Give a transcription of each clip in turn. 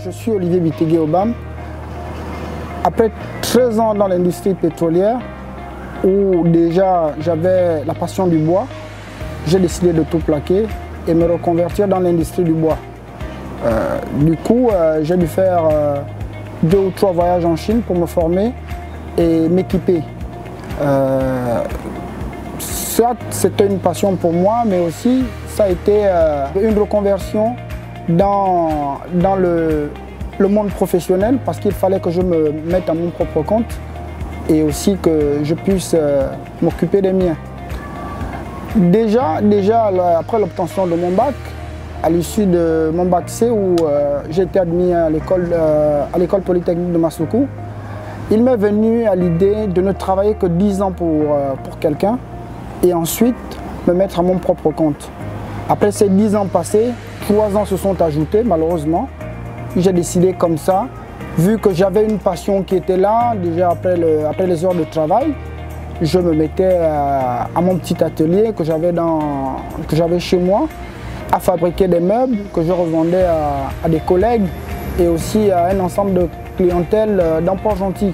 Je suis Olivier Bitigué-Obam. Après 13 ans dans l'industrie pétrolière, où déjà j'avais la passion du bois, j'ai décidé de tout plaquer et me reconvertir dans l'industrie du bois. Du coup, j'ai dû faire 2 ou 3 voyages en Chine pour me former et m'équiper. Certes, c'était une passion pour moi, mais aussi ça a été une reconversion dans le monde professionnel, parce qu'il fallait que je me mette à mon propre compte et aussi que je puisse m'occuper des miens. Déjà après l'obtention de mon bac, à l'issue de mon bac C, où j'ai été admis à l'école polytechnique de Massoukou, il m'est venu à l'idée de ne travailler que 10 ans pour quelqu'un et ensuite me mettre à mon propre compte. Après ces 10 ans passés, 3 ans se sont ajoutés malheureusement. J'ai décidé comme ça, vu que j'avais une passion qui était là, déjà après les heures de travail, je me mettais à mon petit atelier que j'avais chez moi, à fabriquer des meubles que je revendais à des collègues et aussi à un ensemble de clientèle dans Port-Gentil.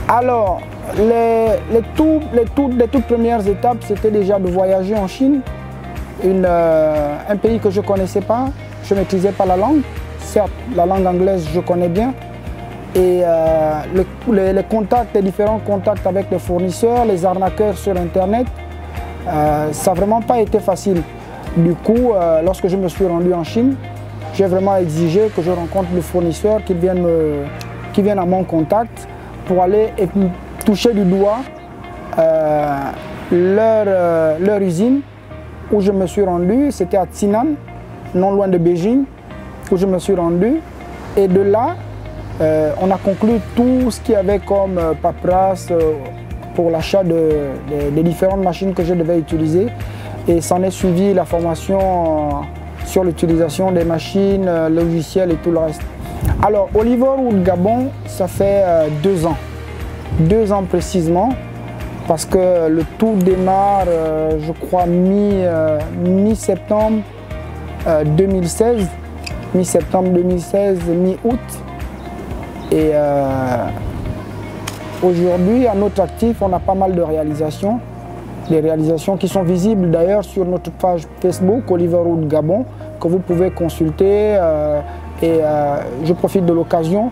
Alors, les toutes premières étapes, c'était déjà de voyager en Chine, un pays que je ne connaissais pas, je ne maîtrisais pas la langue. Certes, la langue anglaise, je connais bien. Et les contacts, les différents contacts avec les fournisseurs, les arnaqueurs sur Internet, ça n'a vraiment pas été facile. Du coup, lorsque je me suis rendu en Chine, j'ai vraiment exigé que je rencontre le fournisseur, qui vienne à mon contact pour aller toucher du doigt leur usine où je me suis rendu. C'était à Xinan, non loin de Beijing, où je me suis rendu. Et de là, on a conclu tout ce qu'il y avait comme paperasse pour l'achat des différentes machines que je devais utiliser. Et s'en est suivi la formation sur l'utilisation des machines, logiciels et tout le reste. Alors, Oliver Wood Gabon, ça fait 2 ans. 2 ans précisément, parce que le tout démarre, je crois, mi-septembre 2016. Mi-septembre 2016, mi-août. Et aujourd'hui, à notre actif, on a pas mal de réalisations. Des réalisations qui sont visibles d'ailleurs sur notre page Facebook, Oliver Wood Gabon, que vous pouvez consulter. Je profite de l'occasion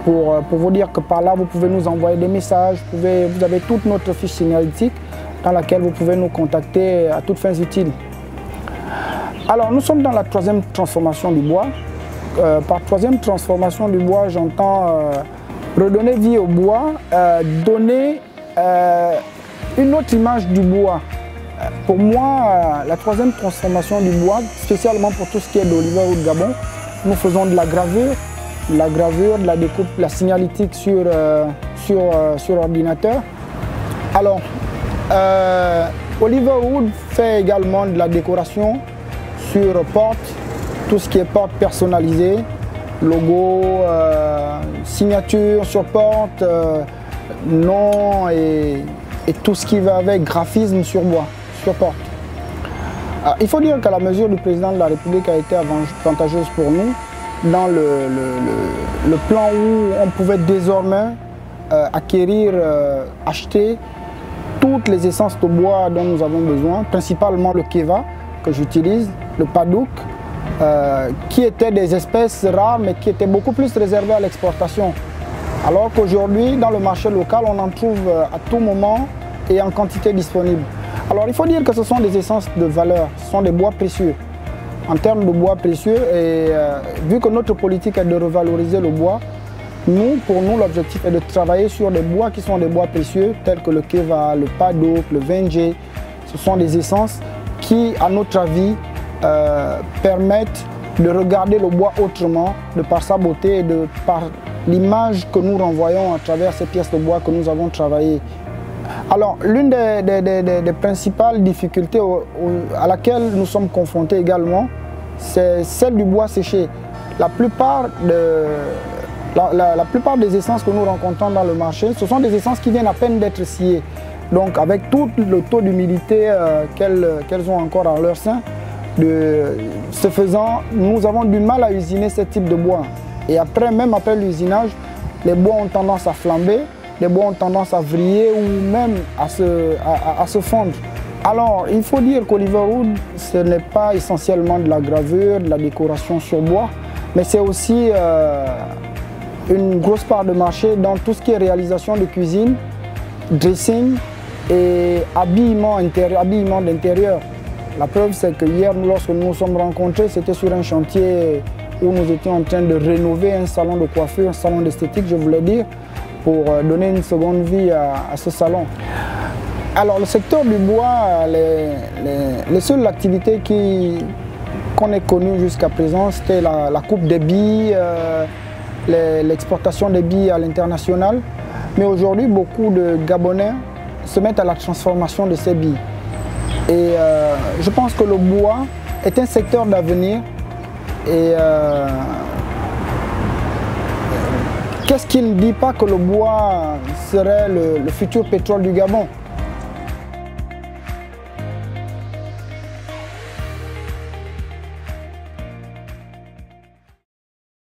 pour vous dire que par là, vous pouvez nous envoyer des messages. Vous avez toute notre fiche signalétique dans laquelle vous pouvez nous contacter à toutes fins utiles. Alors, nous sommes dans la 3e transformation du bois. Par 3e transformation du bois, j'entends redonner vie au bois, donner une autre image du bois. Pour moi, la 3e transformation du bois, spécialement pour tout ce qui est d'Oliver Wood Gabon, nous faisons de la gravure, de la découpe, la signalétique sur ordinateur. Alors, Oliver Wood fait également de la décoration sur porte, tout ce qui est porte personnalisée, logo, signature sur porte, nom et tout ce qui va avec, graphisme sur bois, sur porte. Alors, il faut dire qu'à la mesure du président de la République a été avantageuse pour nous, dans le plan où on pouvait désormais acquérir, acheter toutes les essences de bois dont nous avons besoin, principalement le Keva que j'utilise, le Padouk, qui étaient des espèces rares mais qui étaient beaucoup plus réservées à l'exportation. Alors qu'aujourd'hui, dans le marché local, on en trouve à tout moment et en quantité disponible. Alors il faut dire que ce sont des essences de valeur, ce sont des bois précieux. En termes de bois précieux, et vu que notre politique est de revaloriser le bois, pour nous, l'objectif est de travailler sur des bois qui sont des bois précieux, tels que le Keva, le Padouk, le Venje. Ce sont des essences qui, à notre avis, permettent de regarder le bois autrement, de par sa beauté et de par l'image que nous renvoyons à travers ces pièces de bois que nous avons travaillées. Alors, l'une des principales difficultés à laquelle nous sommes confrontés également, c'est celle du bois séché. La plupart des essences que nous rencontrons dans le marché, ce sont des essences qui viennent à peine d'être sciées. Donc, avec tout le taux d'humidité qu'elles ont encore en leur sein, Ce faisant, nous avons du mal à usiner ce type de bois. Et après, même après l'usinage, les bois ont tendance à flamber, les bois ont tendance à vriller ou même à se fondre. Alors, il faut dire qu'Oliverwood, ce n'est pas essentiellement de la gravure, de la décoration sur bois, mais c'est aussi une grosse part de marché dans tout ce qui est réalisation de cuisine, dressing et habillement d'intérieur. La preuve, c'est que hier, lorsque nous nous sommes rencontrés, c'était sur un chantier où nous étions en train de rénover un salon de coiffure, un salon d'esthétique, je voulais dire, pour donner une seconde vie à ce salon. Alors, le secteur du bois, les seules activités qu'on ait connues jusqu'à présent, c'était la coupe des billes, l'exportation des billes à l'international. Mais aujourd'hui, beaucoup de Gabonais se mettent à la transformation de ces billes. Et je pense que le bois est un secteur d'avenir. Et qu'est-ce qui ne dit pas que le bois serait le futur pétrole du Gabon?